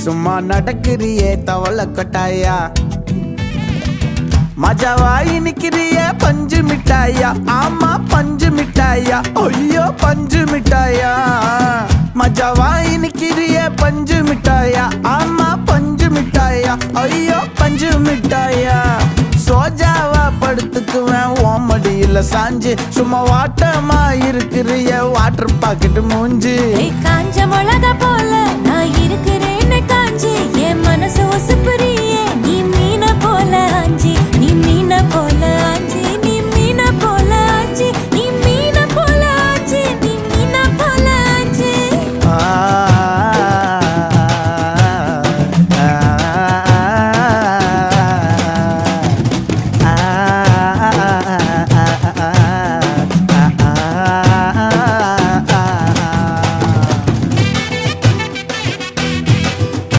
சும்மா நடக்கிறியே தவள கொட்டாயா மஜாவாயி நிக்கிறிய பஞ்சு மிட்டாயா ஆமா பஞ்சு மிட்டாயா ஐயோ பஞ்சு மிட்டாயா மஜாவாயி நிக்கிறிய பஞ்சு மிட்டாயா ஆமா பஞ்சு மிட்டாயா ஐயோ பஞ்சு மிட்டாயா சோஜாவா படுத்துக்குவேன் ஓமடியில சாஞ்சு சும்மா வாட்டமா இருக்கிறிய வாட்டர் பாக்கெட் மூஞ்சி காஞ்ச மிளகா